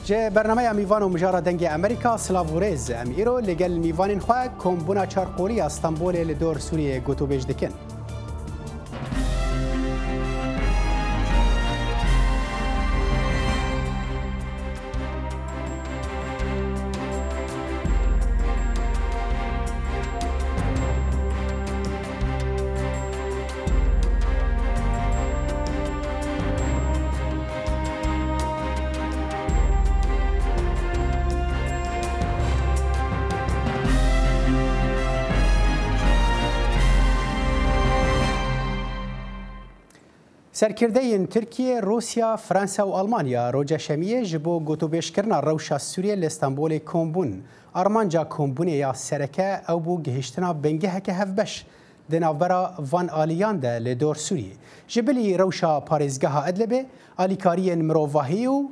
جه برنامه میوان و مجارا دنگ امریکا سلاوورز امیرو لگل میوان خواه کمبونا چارقوری استانبول لدور سوریه گوتو بیج دکن. سرکردین ترکیه، روسیا، فرانسه و آلمانیا روجا شمیه جبو گوتو بیشکرنا روشا سوریه لاستانبول کمبون. آرمانجا کمبون یا سرکه او بو گهشتنا بنگه که هفبش دنابرا وان آلیان ده لدور سوریه. جبلی روشا پارزگاه ادلبه آلیکارین مروواهیو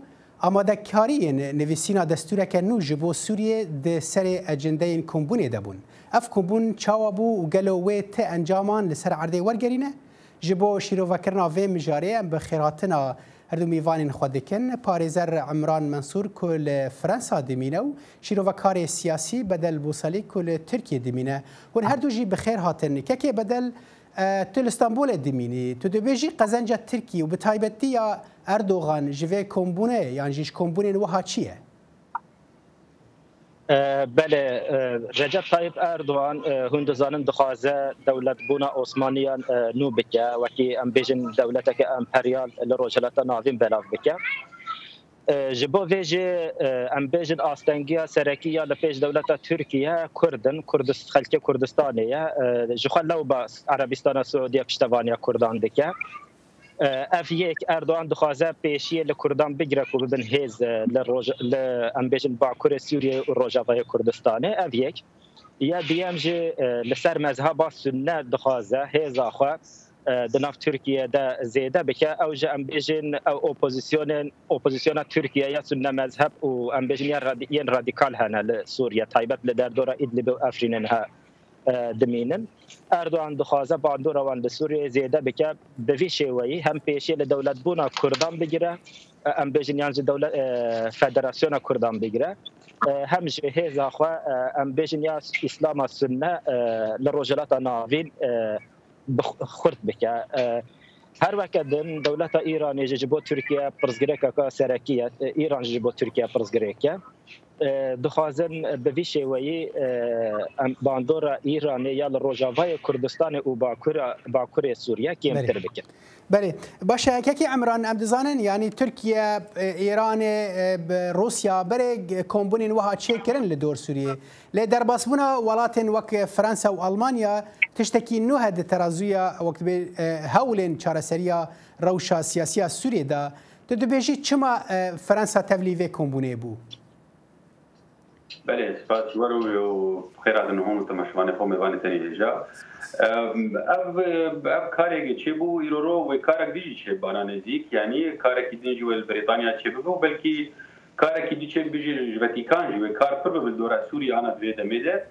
آماده کارین نویسینا دستوره که نو جبو سوریه ده سر اجنده کمبون دبون. اف کمبون چاوابو و گلوه ته انجامان لسر عرده ورگرینه؟ جبو شیروفکرنا و مجاره به خیراتنا هر دو میوان خود دکن پارێزەر عمران منصور کل فرانسا دمینه و شیروفکار سیاسی بدل بوسالی کل ترکیه دمینه و هر دو جی بخیر هاتن که بدل تل استانبول دمینی تو دو بیجی قزنجه ترکی و بتایبتی یا اردوغان جوه کمبونه یعنی جیش کمبونه وها چیه؟ بله رجب طيب اردوغان هندزان دخوازه دولت بونا عثمانیان نو بکه وکی ام بیجن دولتک امپریال لروجلت ناوین بلاف بکه جبو ویجی ام بیجن آستنگیا سرکیه لپیش دولت ترکیه کردست خلک کردستانیه جخل لو با عربستان سعودیه پشتوانیا کردان دکه اف یک اردوغان دخوازه پیشیه لکردان بگیره که ببین هیز لامبیجن باکور سوریه و روجاوای کردستانه اف یک یا دیم جه لسر مذهب سنت دخوازه هیز آخوا دناف ترکیه ده زیده بکه او جه امبیجن او اپوزیسیون ترکیه یا سنت مذهب و امبیجن یا رادیکال هنه لسوریه تایبت لدر دور ادلب و افرینن ها دمینن اردوغان دخوازه باندور وان لسوریه زیده بکه به وی شیوهی هم پیشی لدولت بونا کردان بگیره ام بیجن یانج دولت فدراسیون کردان بگیره هم جهیز آخوا ام بیجن یا اسلام سنه لروجلات ناوین خورد بکه هر وقت دولت ایران جبو ترکیه پرزگریکه که سرکیه ایران جبو ترکیه پرزگریکه دخوازن به وی شیوهی باندور ایران یا روجاوای کردستان و باکور سوریه کمتر بکن. بله باشه که عمران امدزانن یعنی ترکیه ایران روسیا بره کمبونین وها چه کرن لدور سوریه لی در باسبونا ولاتن وک فرانسا و آلمانیا تشتکی نوه ده ترازویا وقت به هولن چارسریا روشا سیاسی سوریه دا دو بیجی چما فرانسا تولیوه کمبونه بو؟ بله سپاس و خیرات نهم تماشوان خو میوان تنی جا اب کاری چه بو ایرو و کارک دیجی چه بانانزیک یعنی کارکی دیجی ول بریتانیا چه بو بلکی کارکی دیجی چه بیجی واتیکان جو کار پر به دور سوریه آن دویده میده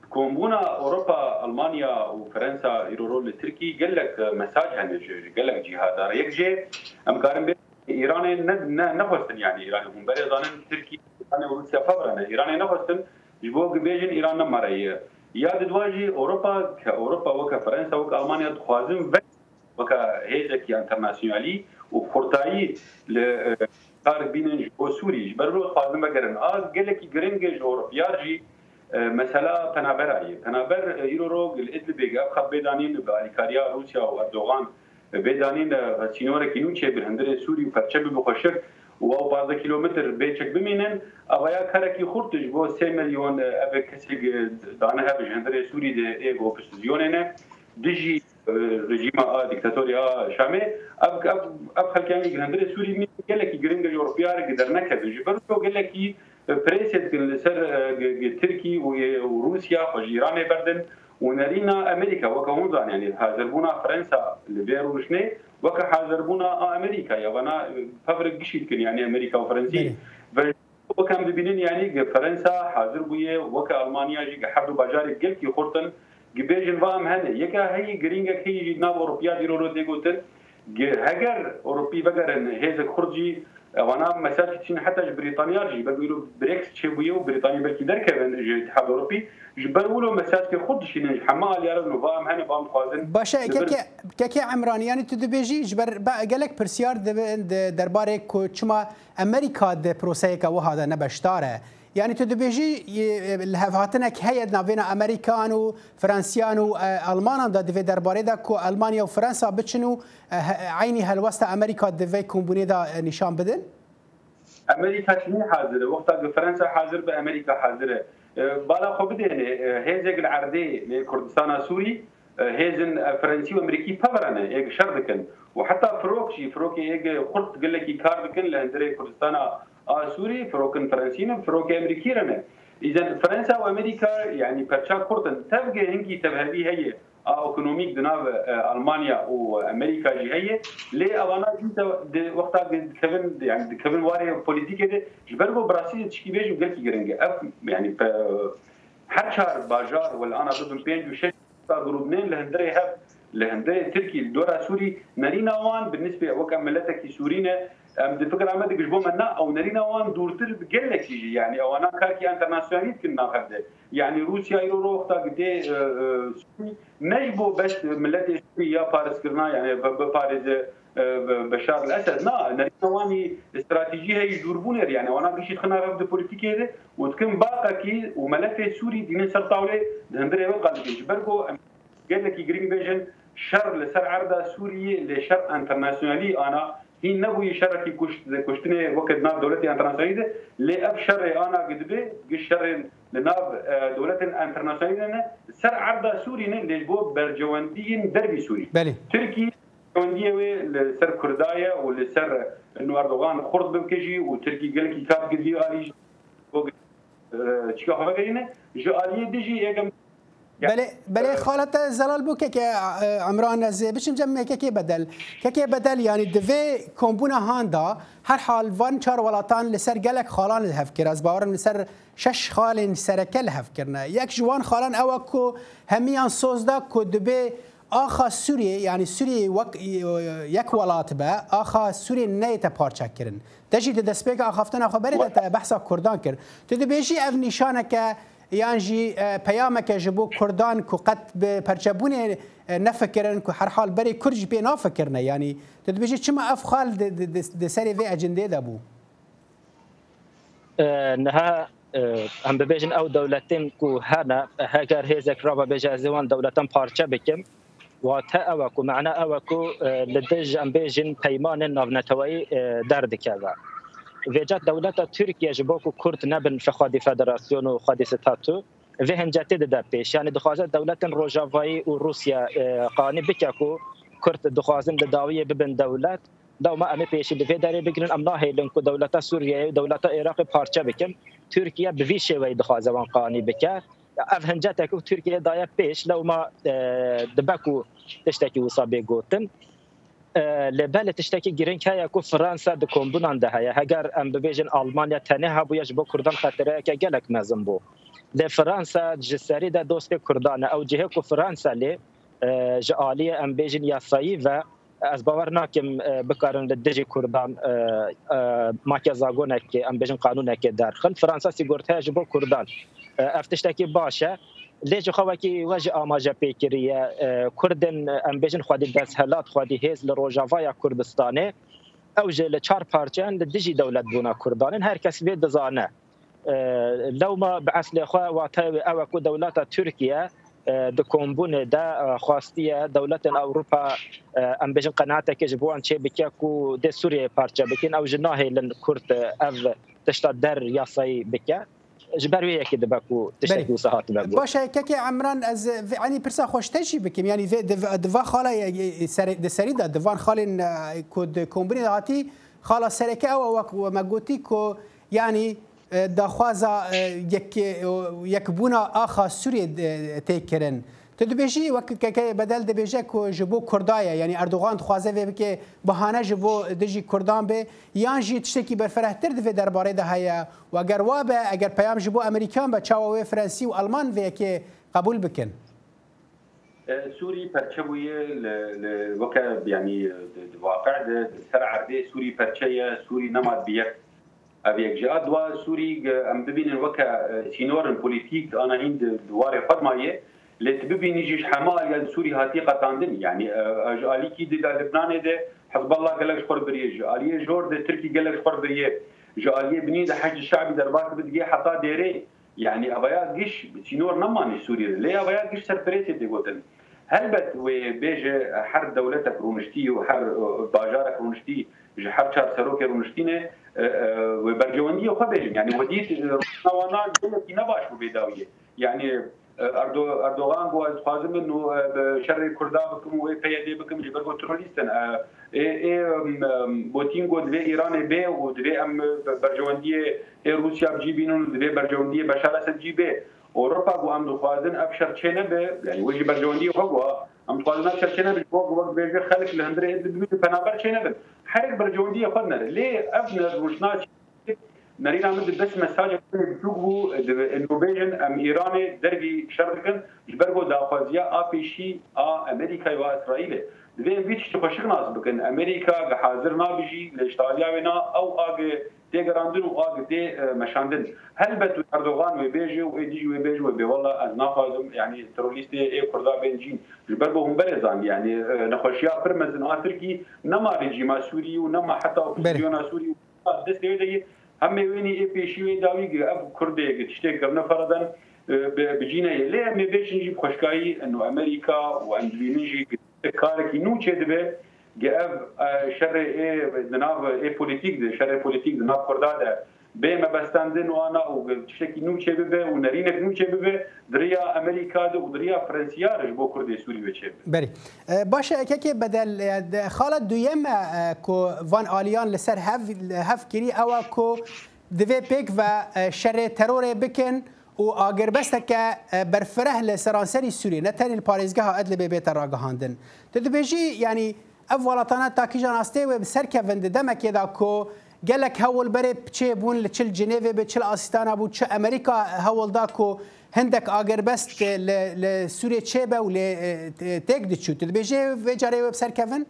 کمبونا اروپا المانیا و فرانسا ایرو لترکی گلک مساج هنجی گلک جهاد یک جه ام کارم به ایران نه نخواستن یعنی ایران هم برای زنان ترکی ایران و روسیه فبرانه ایران نخواستن جبو بیجن ایران نماره یاد دواجی اروپا و که فرانسه و که آلمانیا دخوازم و که هیچ کی انترناسیونالی و خورتایی کار بینن جبو سوری برو خوازم بگرن آز گلکی گرنگش اروپیارجی مثلا تنابر ایرو گل ادلبیگ اب خب بدانین بالیکاریا روسیا و اردوغان بدانین سینور کینو چه برهندر سوری و پرچه بخوشک و او 12 کیلومتر بیچک بمینن اویا کرکی خورتش بو 3 میلیون اب کسی دانه ها برهندر سوری ده ایگو پوزیشنه دیجی رژیم دیکتاتوریا شامه اب خلکانی برهندر سوری می گلکی گرینگ اروپیار قدر نکرد جبر تو گلکی پریسیت کن سر ترکی و روسیا و ایران بردن ونرينا امريكا وكهونزان يعني حاضربونا فرنسا لبيروشني وكحاضربونا امريكا يوانا فبرق بشيل يعني امريكا وفرنسي وكان ببينين يعني فرنسا حاضر بويه وكالمانيا جي حدو باجاري قلكي خورتن جبيجن فام هنه يكا هي جرينجا هي ناو اوروبيا ديرو ديغوتن هجر اوروبي بقرن هيزك خرجي وانا مساج تشين حتى بريطانيا جي بيقولوا بريكس تشويه وبريطانيا بركي دركه الاتحاد الاوروبي جبروا مساج خد شي حمال يا رب فام هني فام خوازن باشا كي عمران يعني تدبيجي جبر قالك برسيار درباره كما امريكا د بروسيكا وهذا نبشتاره يعني تدبيجي الهفاتنك هي نافينا امريكان وفرنسيان والمان دا درباره دا كو المانيا وفرنسا بتشنو عيني هالوسط امريكا دفي كومبوني دا نشان بدن امريكا شنو حاضره وقت فرنسا حاضر بامريكا حاضره بالا خو بدهنه هيزك العردي لكردستان سوري هيزن فرنسي وامريكي بابرنا هيك شردكن وحتى فروكي هيك قلت قال لك كاردكن لهندري كردستان سوري فروكن فرنسيين فروكي امريكي رنا اذا فرنسا وامريكا يعني برشا كورتن تبقى هنكي تبهبي هي ايكونوميك دناف المانيا وامريكا جي هي لي اوانا جيت وقتها كيفن يعني كيفن واري بوليتيك دي جبروا براسيل تشكي بيجو قال كي غرنجه يعني حتشار باجار ولا انا ضد بين وشي جروبنين لهندري تركي الدورة سوري نرينا وان بالنسبه وكملتك سورينا الفكره عمد جبو منا او نرينا وان دورتر بقلك يجي يعني او انا كاركي انترناسيوناليت كنا خدي يعني روسيا يرو وقتا قدي نجبو بس ملتي سوريا باريس كرنا يعني باريس بشار الاسد لا نرينا واني استراتيجيه يدوربونر يعني وانا قيش خنا في البوليتيك هذا وتكون باقي وملف سوري دين سرطاولي هندري وقال جبركو قال لك جرين فيجن شر لسر عرضه سوري لشر انترناسيونالي انا هي نبوي شركي كشتني وقت ناب دولتي انترناسيونالي لاب شر انا قدبي الشر لناب دولتي انترناسيونالي سر عرضه سوري لجبو برجوانديين دربي سوري بلي تركي جوانديه لسر كردايه ولسر انه اردوغان خرط بكجي وتركي قال لك كاب قدي علي تشكا هاغينه جو علي ديجي ايغم بله خالت زلال بو که عمران از بچم جمع که بدل يعني دفي كومبونا هاندا هر حال وان چار ولاتان لسر گلک خالان الهفكر از باورم لسر شش خال سرکل هفكرنا یک جوان خالان او کو همیان سوزدا کو دبي آخا سوریه يعني سوریه یک ولات با آخا سوریه نیت پارچه کرن تجی دسپیک آخافتن خبری ده بحثا کردان کرد تو دبیجی اف نشانه که یانجی پیامک جبو کردان کو قط به پرچبونه نفکرن کو هر حال بری کرج به نافکرنه یعنی تدبیجی چما افخال د سری و اجنده ده بو نها هم ببیجن او دولتین کو هنا هاگر هیزک رابا بجازوان دولتان پارچه بکم و تا او کو معنا او کو لدج ام بيجن پیمان ناونتوی درد کرده وجات دولت ترکیه جبوکو کرد نبن فخادی فدراسیون و خادی ستاتو و هنجاتی ده پیش یعنی دخوازه دولت روجاوایی و روسیا قانی بکاکو کرد دخوازن داویه ببن دولت دو ما امه پیشی دوی داره بگیرن امنا هیلن کو دولت سوریه و دولت عراق پارچه بکم ترکیه بوی شوی دخوازه وان قانی بکا اف هنجاتی کو ترکیه دایا پیش لو ما دبکو تشتکی وصابه گوتن لبل تشتكي جرينك هيا كو فرنسا دكومبون عندها هيا هجر ام ببيجن المانيا تاني هبو يجبو كردان خاطر كجلك مازن بو لفرنسا جسري دا دوست كردان او جهه كو فرنسا لي جاليه ام بيجن ياساي و از باورنا كم بكارن لدجي كردان ماكيزاغونك ام بيجن قانونك داخل فرنسا سيغورتها جبو كردان افتشتكي باشا ليش خواكي وجه آماجه بيكريه كردن ام بيجن خودي دسهلات خودي هيز لروجافايا كردستاني او جل چار پارچان دجي دولت بونا كردان هر کس بيد دزانه لو ما بعثل خو واتاوي او کو دولت تركيا دكومبون دا خواستيه دولت اوروبا ام بيجن قناعتك جبوان شي بكاكو دي سوريا پارچه بكين او جناهي لن كرد اف تشتا در ياساي بكا جبرويه كده باكو تشتكي وصهات باكو باشه كي عمران از يعني برسا خوش تشي بكم يعني دفا خاله سريده دفان خالن كود كومبني هاتي خاله سركه او ما قلتي كو يعني داخوازا يك بونا اخا سوريا تيكرن تدبيجي وكي بدل دبيجي كو جبو كردايا يعني اردوغان خوازه و بك بهانه جبو دجي كردان به يانجي تشتكي برفرهتر دفي درباره ده هيا واگر وابه اگر پیام جبو امریکان به چاوه فرانسي و المان و که قبول بکن سوري برشوية وكا يعني واقع سرع عردي سوري برشية سوري نمط بيك أبيك جاء دوا سوري أم ببين وكا سينور بوليتيك أنا هند دواري قدماية لتبين يجيش حمال يا سوري هاتي قطاندن يعني أجالي كي دي لبنان ده حزب الله قال لك شخور بريه جاليه جور ده تركي قال لك شخور بريه جاليه بني ده حج الشعبي دربات بدقي حتى ديري يعني أبيات جيش سينور نماني سوري ليه أبيات جيش سربريتي تقولن هلبت وبيجي حر دولتك رونشتي وحر باجارك رونشتي حر شار سروك رونشتينه وبرجوندي وخبيج يعني وديت نوانا دولتي نباش بيداويه يعني اردوغان قال خازم انه شر كردا بكم وبيدي بكم جبرو تروليستن بوتين قد في ايران بي ودبي ام برجوندي روسيا بجيبينون ودبي برجوندي بشار اسد جيبي اوروبا قو ام دخوازن ابشر تشينا به يعني وجي برجوندي وهو ام دخوازن ابشر تشينا به وقت بيجي خلق الهندري ادبي بنابر تشينا به حرك برجوندي خدنا ليه ابنا روشنا نريد عمد بس مساج بتوقفوا انه بيجن ام ايران دربي شرقن جبرغو دافازيا ابيشي امريكا واسرائيل دبي بيتش تخشق ناس بكن امريكا حاضرنا بيجي لايطاليا او اج تيغراندن واج تي مشاندن هل بت اردوغان وبيجي ويجي وبيجي وبي والله از نافازم يعني تروليستي اي كردا بنجين جبرغو هم برزان يعني نخشيا برمزن تركي نما ريجيما سوري ونما حتى اوبوزيسيون سوري دستي هم ويني اي بي شي داوي اب كردي تشتي قبل فردن بجينا ليه ما بيش نجيب خشكاي انه امريكا واندلينجي كاركي نو تشدبه جاب شر اي دناف اي بوليتيك شر بوليتيك دناف كرداده بما بستاندن وانا وتشتكي نو تشبه ونرينك نو تشبه دريا امريكا ودريا فرنسيا رجبو كردي سوري بتشبه بري باشه كيكي بدل خالد دويم كو فان اليان لسر هف كري او كو دفي بيك و شر ترور بكن و اگر بستك برفره لسرانسري سوري نتاني الباريزگاه ادل بيت الراغهاندن تدبيجي يعني افولاتانا تاكيجان استي وبسر كفند دمك يدا كو قالك هول بري بتشي بون لتشل جنيفي بتشل استانا بو تش امريكا هول داكو هندك اگر بس لسوريا تشيبا ولا تقدشو تدبيجي فيجاري وبسر كفن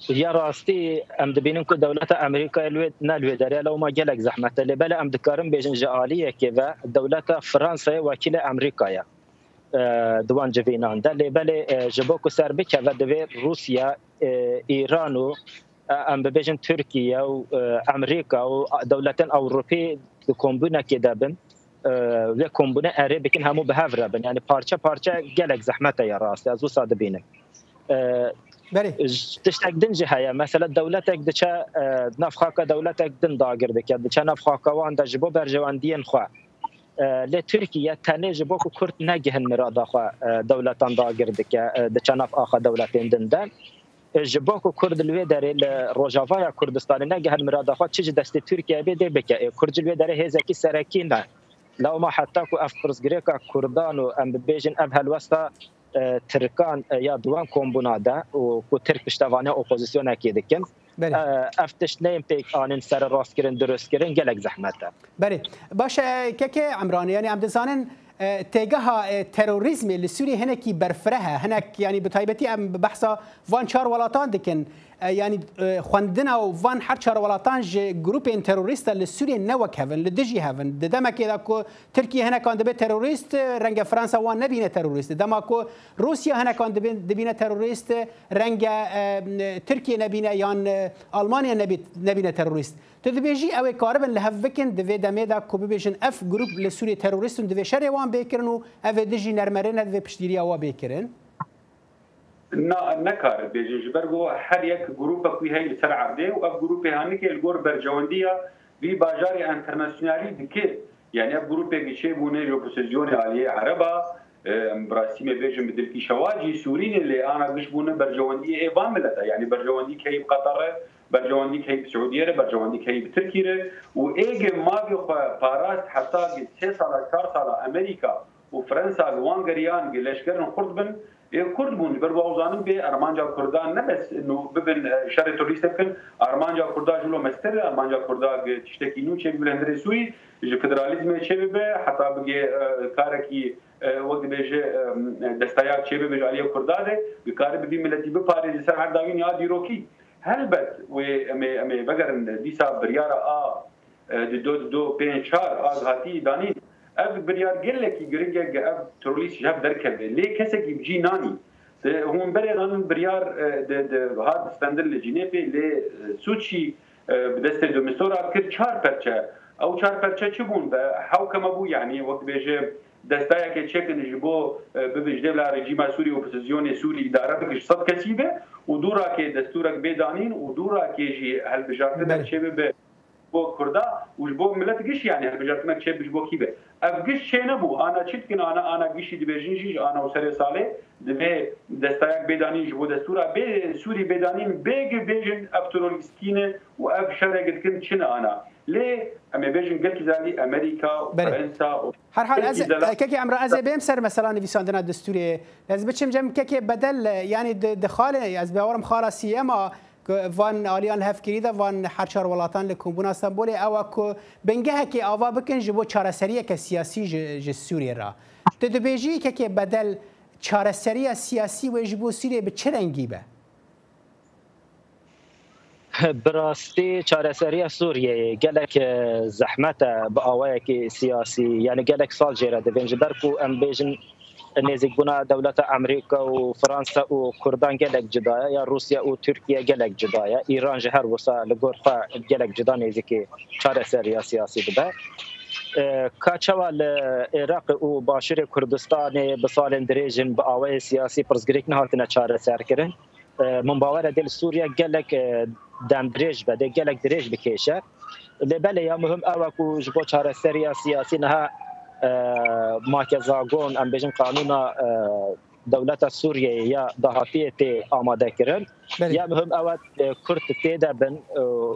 يا راستي ام دبينن كو دولة امريكا الويد نالوي داريا لو ما جالك زحمه اللي بلا ام دكارم بيجن جاليه كذا دولة فرنسا وكيل امريكا يا دوان جوينان ده اللي بلا جبوكو سربك ودبي روسيا ايران ام بيجن تركيا وامريكا ودولتين اوروبيه كومبونا كده بن و كومبونا اريبكن همو بهافربن يعني بارچه جالك زحمه يا راستي ازو صادبينك تشتاق جهه مثلا دولتك دچا نفخاك دولتك دن داگردك دچا نفخاك وان دجبو برجواندين خو لتركيا تاني جبو كرد نجهن مراد خو دولتان داگردك دچا نف اخ دولتين دن جبو كرد الوي داري روجافا كردستان نجهن مراد خو تشي دست تركيا بده بك كرد الوي داري هزكي سراكين لو ما حتى كو افرز جريكا كردان ام بيجن اب هالوسطا تركان یا دوان کومبونادا و ترک پشتوانه اپوزیسیون اکیدکن افتش نیم پیک آنین سر راست کرن درست کرن گلک زحمته بله باشه که عمران يعني عم دزانن تجاه تروریسم لسوري هناك برفرها هناك يعني بتايبتي ام بحثا وان شار ولاتان دكن يعني خواندنا وفان حد شار ولاتان جروبين تروریست لسوري نوك هفن لدجي هفن دما كده كو تركيا هنا كان دبي تروریست رنگ فرنسا وان نبينه تروریست دما كو روسيا هنا كان دبينه تروریست رنگ تركيا نبينه يان المانيا نبينه تروریست تدبيجي او كاربن لهفكن دفي دميدا كو بيجن اف جروب لسوري تروریست دفي شر وان بيكرن و اف دجي نرمرن دفي بشتيريا وا بيكرن نكار بيجن جبرغو هر يك جروب كوي هي لسر عرضه و اف جروب هانيك الجور برجونديا في باجاري انترناسيونالي دكي يعني اف جروب بيجي بونه لوبوزيسيون عليه عربا براسيمه بيجن بدلكي شواجي سوريين اللي انا بيجبونه برجوندي اي باملتا يعني برجوندي كي بقطر برجواندی که بسعودیه برجواندی که بترکیه و ایگ ما بی پاراست حتی 3 سال 4 سال امریکا و فرانسا وانگریان گلشکرن خرد بن كرد بون بروا وزانم به ارمانجا كردان نبس انه ببن شر توريست بكن ارمانجا كردا جلو مستر ارمانجا كردا تشتكي نو تشي بلندري سوري جو فدراليزم تشي به حتى بقي كاركي وقت بيجي دستايا تشي به عليه كردا ده كار بدي ملتي بباريس سر عداوين يا ديروكي هلبت و امي بقرن ديسا بريارا دو بين شهر هاتي دانين اف بريار قلكي جرينجا اف تروليس جاب دركبه ليه كسكي بجي ناني هم بريان بريار هاد ستاندر لجنيفي لي سوتشي بدست دومستورا كر 4 برچه او 4 برچه چبون حوكم ابو يعني وقت بيجي دستايا كي تشكن جبو ببجده لا رجيم سوري اوبوزيسيون سوري اداره بكش صد كسيبه ودورا كي دستورك بيدانين ودورا كي جي هل بجارتك تشبه بو كردا وجبو ملت قش يعني هالبجاتنا تشيب جبو كيبه افقش شي نبو انا تشتكن انا قشي دبيجنجي انا وسري صالح دبي دستايق بيداني جبو دستورا بي سوري بيدانين بيج بيجن افترولستينه واف شرق كنت شنا انا ليه اما بيجن قلت زالي امريكا وفرنسا هر حال كيكي عمرو از بيمسر مثلا نفيساندنا دستوري لازم بتشم جم كيكي بدل يعني دخاله از بورم خارسيه ما وان آلیان هف کریده وان هر چهار ولاتان لکمبونا استانبول او کو بنگه که آوا بکن جبو چارەسەریە که سیاسی ج سوریه را تدبیجی که بدل چارەسەریە سیاسی و جبو سوریه به چه رنگی به براستی چارەسەریە سوریه گلک زحمت با آوای که سیاسی یعنی گلک سال جیره دبنج برکو ام بیجن نزیک بونا دولت امریکا و فرانسا و کردان گلک جدایا یا روسیا و ترکیه گلک جدایا ایران جهر وسا لگورفا گلک جدا نزیک چارەسەریە سیاسی بده کاچوال عراق و باشور کردستان بسال دريجن باوای سیاسی پرزگریک نهاتنه چارەسەر کردن من باور دل سوریا گلک دم دريج بده گلک دريج بکشه لبله یا مهم اوکو جبو چارەسەریە سیاسی نه ماکزاگون ام بجن قانون دولت سوریه یا دهاتیه آماده کردن یا مهم اوت کرد تیدا بن و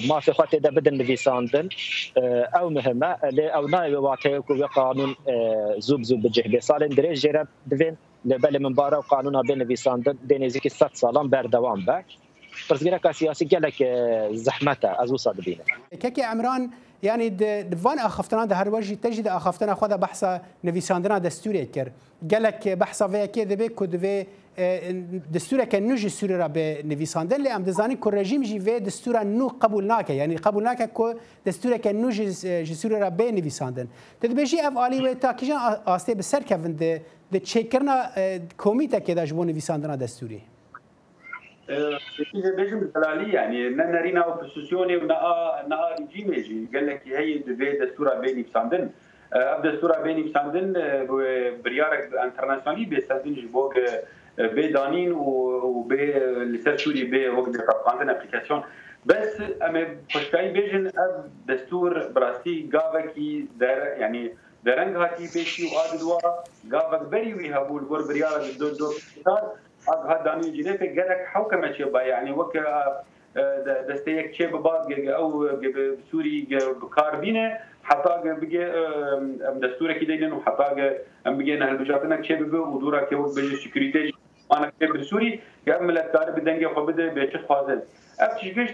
مافی خواهد تیدا بدن نویساندن او مهمه او نای واقعی که قانون زوب بجهبه سال دريج جرب دوین لبل من بارا قانون بین نویساندن دینیزی که 100 سالان بردوام به پرزگیره سیاسی گلک زحمته از او صاد بینه كيكي عمران يعني دفان اخفتنا ده هر وجه تجد اخفتنا خدا بحث نویساندنا دستوری کر قالك بحث في كده بك دفي دستور كنوج سوري را به نویساندن لی ام دزانی کو رژیم جی و دستور نو قبول ناکه یعنی قبول ناکه کو دستور کنوج سوري را به نویساندن تدبیجی اف علی و تاکیجان آسته به سر کوند د چیکرنا کمیته که داش بو نویساندن دستوری بيجي بالدلالي يعني نرينا اوبوزيسيوني ونا ريجيمي قال لك هي دستور بيني بساندن دستور بيني بساندن بريارك انترناسيونالي بيساندن جبوك بيدانين وبي لسر سوري بي وقت عندنا ابليكاسيون بس اما بشكاي بيجن دستور براستي غافكي در يعني درنگ هاتي بيشي وادوا غافك بري وي هبول بور بريارك دو هذا داني جنيه في جالك حوكمة شبا يعني وك دستيك شيء ببعض أو بسوري بكاربينة حتى بيجي دستورة كده إنه حتى بيجي نهال بجاتنا شيء ببه ودورة كيوك بيجي سكريتي أنا كده بسوري قبل التاريخ بدنجة خبده بيجي خازن أبتشجش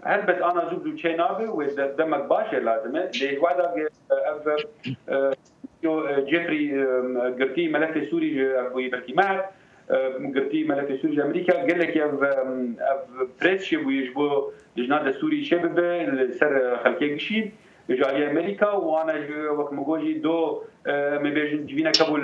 هل بس أنا زوج شيء نابه ودمك باشر لازمه ليه واحد جيفري قرتي ملف سوري أبو يبكي معه قرتي ملف سوري امريكا قال لك يا بريس شبو يجبو لجنه السوري شباب سر خلكي قشي جالي امريكا وانا وقت مجوجي دو مبيجن جبينا قبل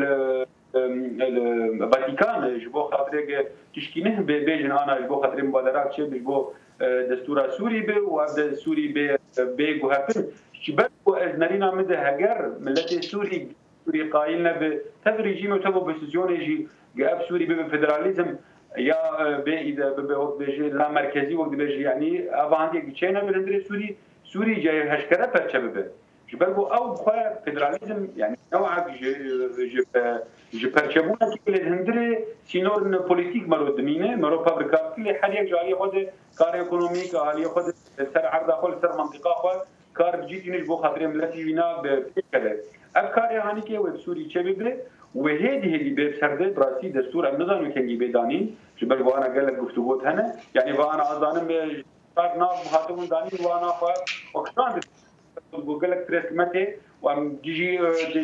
الفاتيكان جبو خاطرك تشكينه بيجن انا جبو خاطر مبادرات شباب جبو دستور سوري به وابدا سوري به جوهفن شباب نرينا مده هجر ملت سوري قايلنا بتفريجي وتبو بسيزيوني جاب سوري بالفدراليزم يا اذا بوقت بيجي لا مركزي وقت بيجي يعني افاندي بتشينا بالهندري سوري جاي هشكره بتشبه جبلو او خا فدراليزم يعني نوعا جو بتشبونا كل الهندري سينور بوليتيك مرو دمينه مرو فابريكات كل حاليا جاي خد كار ايكونوميك حاليا خد سر عرض خل سر منطقه خو كار بجيتي نجبو خاطر ملتي وينا بكده افكار يعني كي وب سوري تشبه وهذه بسرده براسي دستور ام نظام كنجي بدانين جبل وانا قال لك گفتگوت هنا يعني وانا اظانم صار ناف مخاطبون دانين وانا وكان قال لك ترسمته وام جيجي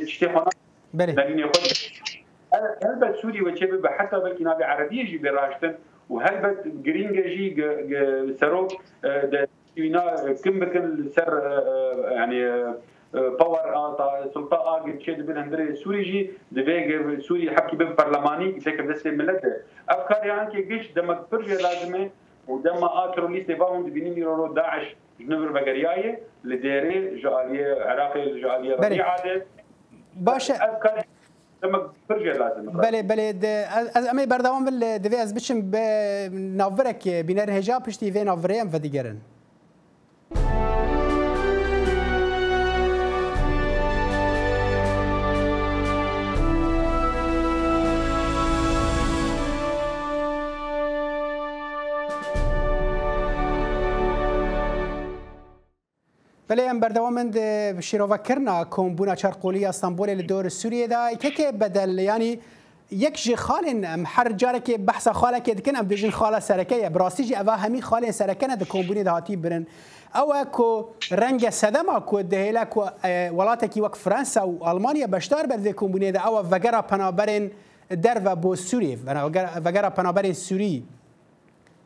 تشتي دانين ياخذ هل سوري وجهه حتى بلكي نابي عربيه جي براشتن وهل جرينجا جي سروك وينا كم بكن سر يعني باور سلطه اجي شيء بالهندري سوري جي دبي سوري حكي بالبرلماني كيف بس ملته افكار يعني كي جيش دم برجه لازمه ودم اخر ليست باهم دبيني يرو داعش جنبر بقريايه لديري جاليه عراقي جاليه ربيعه باشه افكار دم برجه لازم بله امي بردوام دبي از بچم نافرك بينر هجاب پشتي وين نافريم وديگرن بله ام بردوامند شیروه کرنا کمبونا چرقولی استانبول لدور سوریه دا که بدل یعنی یک جی خالن هر جاره که بحث خاله که دکن ام بجن خاله سرکه براسی جی اوا همی خاله سرکه نه د کمبونی دهاتی برن او کو رنگ سدما کو دهلا کو ولاته کی وک فرانسا و المانیا بشتار بر د کمبونی دا او وگرا پنابرن در و بو سوریه وگرا پنابرن سوری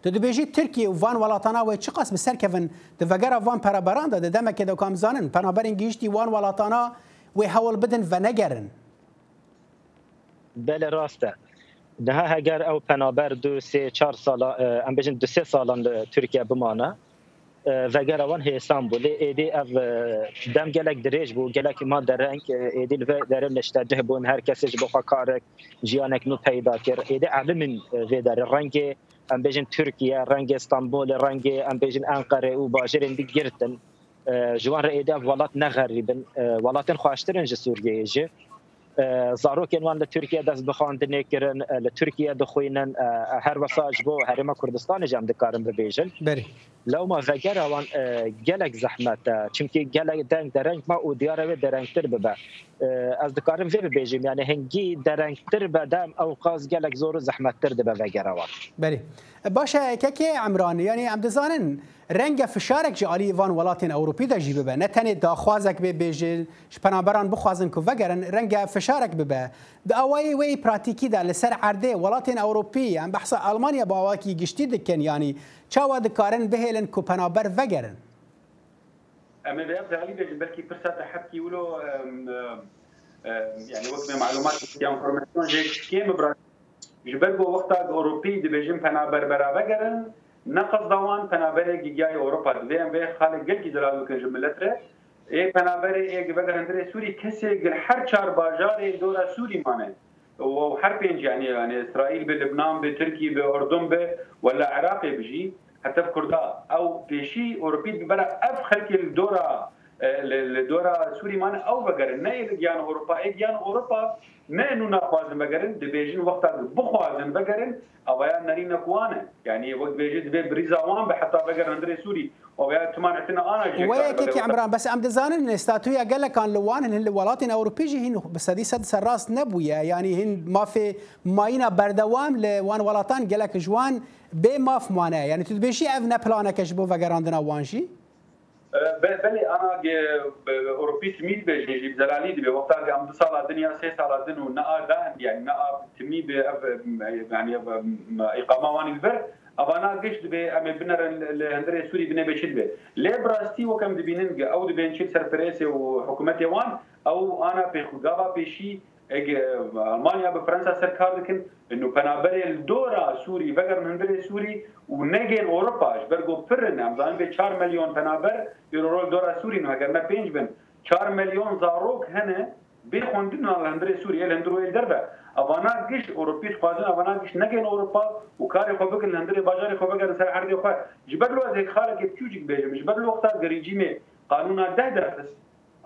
تدبیجی ترکیه و وان ولاتانا و چه قسم سر کفن دفجر وان پرابراندا دم که دو کام زانن پنابرین گیشتی وان ولاتانا و حول بدن و نگرن. بله راسته. ده هگر او پنابر 2-3-4 سال ام بجن 2-3 سالان ترکیه بمانه وگر وان هی استانبول ایدی اف دم گلک دریج بو گلک ما درنگ ایدی و در نشته بون هر کسیش بخوا کارک جیانک نو پیدا کر ایدی علم و در رنگ ام بيجن تركيا رنگ اسطنبول رنگ ام بيجن انقره و باجرين بگرتن جوان رئيدا ولات نغربن ولاتن خواشترن سوريا جي زاروك وان لتركيا دست بخواندن كرن لتركيا دخوينن هر وساج بو هرما كردستان جام دكارن ببيجن بري لو ما فجر وان جلك زحمت چونكي جلك دنگ درنگ ما او دياره درنگ تر ببا از دكارن في ببيجم يعني هنگي درنگ تر بدم او قاز جلك زور زحمت تر دبا فجر وان بري باشا كي عمران يعني عم دزانن رنگ فشارك جالي وان ولاتين اوروبي دا جيبه با نتني داخوازك ببيجن شپنابران بخوازن كو وگرن رنگ فشارك ببا دا اوي وي براتيكي دا لسر عرده ولاتين اوروبي ام بحث المانيا باواكي گشتي دكن يعني چاوا دكارن بهلن كو پنابر وگرن اما بيبدا علي بلكي برسات حكي ولو يعني وقت معلومات يا انفورماسيون جي كيم برا جبرگو وقتا اوروبي دبيجن پنابر برا وگرن نقص دوان پنابر گیای اوروپا دویم به خالق گل کی دلالو کن جملتره ای پنابر ای وگرندره سوری کسی گل هر چهار باجار دورا سوری مانه و هر پنج يعني اسرائيل بلبنان بتركي باردن به ولا عراقي بجي حتى بكردا او بشي اوروبي ببرا افخر الدورة سوري مانه او بگرن نه جان اوروبا ای جان اوروبا نه انه نخوازن بگرن دبيجن وقتا بخوازن بگرن او يا نرينا كوانه يعني وقت بيجي بريزا وان حتى بقر اندري سوري او يا تمان عتنا انا وياك يا عمران بس ام دزانن استاتويا قال لك كان لوان هن الولايات الاوروبيه هن بس هذه سد سراس نبويا يعني هن ما في ماينا بردوام لوان ولاتان قال لك جوان بما في معناه يعني تدبيشي افنا بلانك شبو فقراندنا وانشي بله انا اوروبي تميد بجي بزلالي دي وقتها ام صار الدنيا 6 سال دن ونا ده يعني نا تميد يعني اقامه واني البر ابانا قشت به ام بنر الهندري سوري بن بشد به لي براستي وكم دبينن او دبينشيل سربريسي وحكومتي وان او انا بخغابا بشي المانيا بفرنسا سركار لكن انه بنابري الدوره سوري بقر الهندري سوري ونجين اوروبا برغو فرن ام زان به 4 مليون بنابر يرول دوره سوري نو اگر ما 5 بن 4 مليون زاروك هنا بيخوندن الهندري سوري الهندرو الدربه ابانا قش اوروبي خوازن ابانا قش نجين اوروبا وكاري خوبك الهندري باجاري خوبك سر عرضي خو جبر له هيك خالك بتوجك بيجم جبر له وقت ريجيمي قانون 10 درس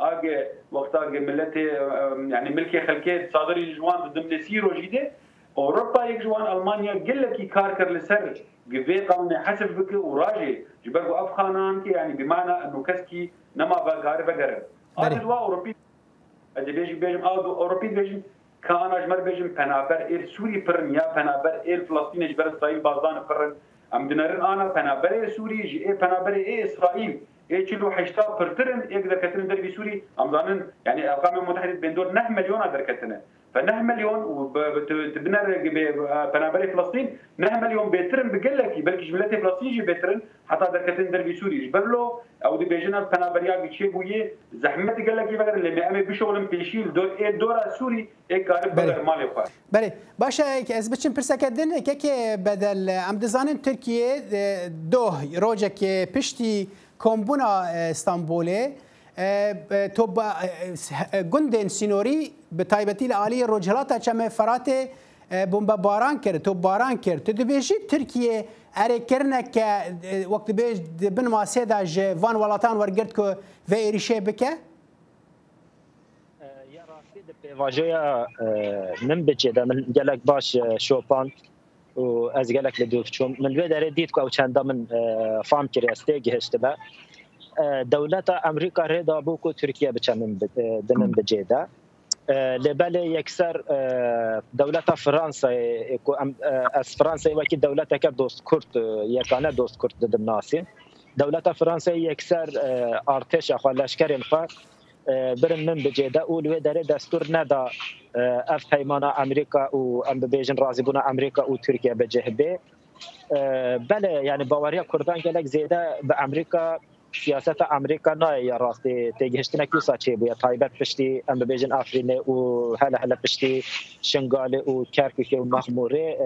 اگه وقتا ملت يعني ملكي خلكي صادري جوان ضمن سيرو جديده اوروبا يك جوان المانيا قال لك كاركر لسر قبي قانون حسب بك وراجي جبرو افخانان يعني بمعنى انه كسكي نما بقار بقر هذا دوا اوروبي اجي بيجي بيجم اوروبي بيجي كأنا جمر بيجم بنابر إل سوري برن يا بنابر إل فلسطين جبر إسرائيل بازدان برن أم دنرن أنا بنابر سوري جي بنابر إسرائيل كيلو حشتا برترن يقدر كترن دربي سوري أم زانن يعني الأقوام المتحدة بين دول 9 مليون قدر كترن ف9 مليون وبنر بنابر فلسطين 9 مليون بيترن بقلك بلكي جملتي فلسطين جي بيترن حتى قدر كترن دربي سوري جبر له او دي بيجنا بنابريا بيشي بويه زحمه قالك يبقى اللي امي بشغل بيشيل دور سوري قارب بدل مالي خو بله باشه از بچم پرسکدن که بدل ام دزانن ترکیه دوه روجک پشتی کومبونا استانبوله تو گندن سینوری به تایبتی العالی رجلاتا چمه فرات بمب باران کرد تو باران کرد تو دبیجی ترکیه اره کرنه که وقت بیش بن ماسه دا جوان ولاتان ورگرد که و ایریشه بکه؟ یا راستی ده واژه من بچه ده من گلک باش شوپان و از گلک لدوف چون من وی داره دید که او چنده من فام کری استه گهشت به دولت امریکا ردا بو که ترکیه بچه من بچه ده لبالي يكسر دولة فرنسا از فرنسا وكي دولتك دوست كرد يكان دوست كرد ضد الناس دولة فرنسا يكسر ارتش اخو لشكر الخا برن من بجيدا ولو دار دستور ندا اف پیمانا امريكا و ام بيجن رازبونا امريكا و تركيا بجهبه بله يعني باوريا كردان قالك زياده بامريكا سیاست امریکا نه یا راستی تیگهشتنه کیسا چه بیا تایبت پشتی ام بیجن آفرینه و هلا پشتی شنگاله و کرکوک و مخموره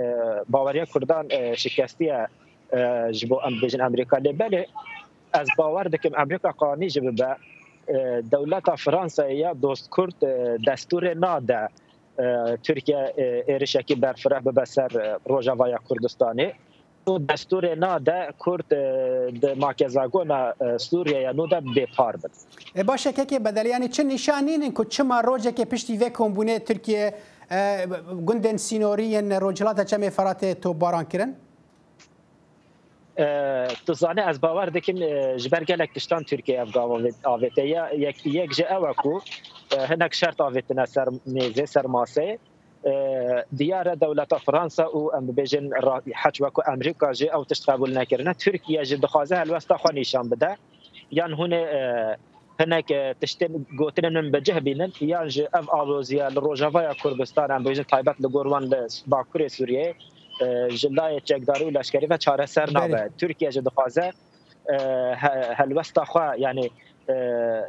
باوریا کردان شکستیه جبو ام بیجن امریکا لبله از باور دکم امریکا قانی جب به دولت فرانسه یا دوست کرد دستور ناده ترکیه ایرشکی برفره بسر روجاوای کردستانی و دستور ناده کرد د ماکزاگونا سوریه یا نوده بپار بد باشه که بدل یعنی چه نشانین که چه ما روجه که پشتی و کمبونه ترکیه گندن سینوریین روجلاتا چه فرات تو باران کرن؟ تزانه از باور دکم جبر گلک تشتان ترکیه آویته یک جه اوکو هنک شرط آویتنا سر نیزه سر ماسه دیار دولت فرانسا و ام بیجن حج وکو امریکا جه او تشتقبول نکرنه ترکیه جه دخوازه الوستا خو نشان بده یان هونه هناك تشتن قوتنا من بجه بينن يان جه اف الوزيا لروجافايا كردستان ام بیجن تایبت لگوروان باکور سوریه جلای چکداری و لشکری و چاره سر نابه ترکیه جه دخوازه الوستا خو يعني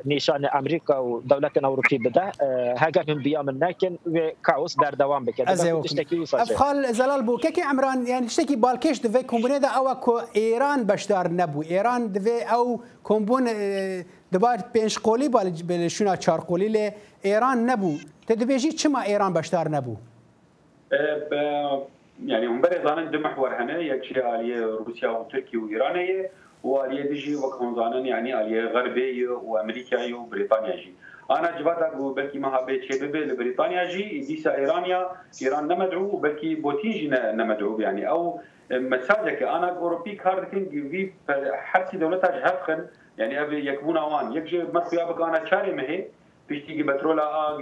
نشان امریکا و دولت اوروپی بده هاگه من بیام نکن و کاوس در دوام بکرد افخال زلال بو که عمران يعني تشتكي بالكيش دفي كومبوني دا او كو ايران بشدار نبو ايران دفي او كومبون دبار بينش قولي بالشونا چار قولي ل ايران نبو تدبيجي چما ايران بشدار نبو يعني هم بريزان دو محور هنا يكشي عليه روسيا وتركيا وايران واليه ديجي وكونزانن يعني اليه غربيه وامريكا وبريطانيا جي انا جبت اقول بلكي ما هبيت شيء لبريطانيا جي ديسا ايران نمدعو بلكي بوتيجي نمدعو يعني او مساجك انا اوروبي كاردكن في حرسي دولتها جهفخن يعني ابي يكون اوان يكجي مرخيا بك انا شاري مهي بيشتي بترولا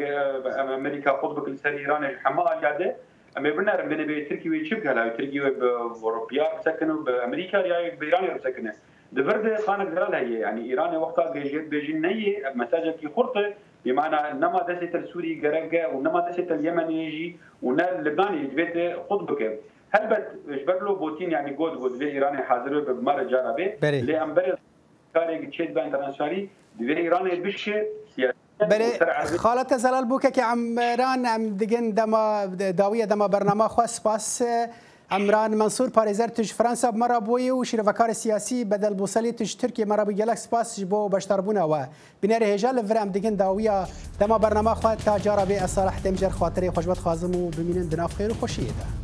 امريكا قطبك لسر ايران الحماة جاده اما بنار من تركيا ويشبك هلا تركيا باوروبيا بسكنوا بامريكا يا بايران بسكنه دبرد خانك دلال هي يعني ايران وقتها بيجين نيه مساجد في خرطه بمعنى انما دست السوري قرقه وانما دست اليمن يجي ونا اللبناني يجبت قطبك هل بجبر له بوتين يعني جود في ايران حاضر بمره جاربه لامبر كاري تشيد انترناسيونالي دي ايران بشه خالت زلال بوكا كي عمران ام دگن دما داويه دما برنامه خاص باس عمران منصور پاريزر تج فرنسا مره بوي و شرفكار سياسي بدل بوصلي تج تركيا مره بجلاكس باس بو بشتربونا و بنار هجال فرام دگن داويه دما برنامه خاص تاجر به صالح تمجر خاطري خوشبت خازم و بمينن دناف خير و خوشيه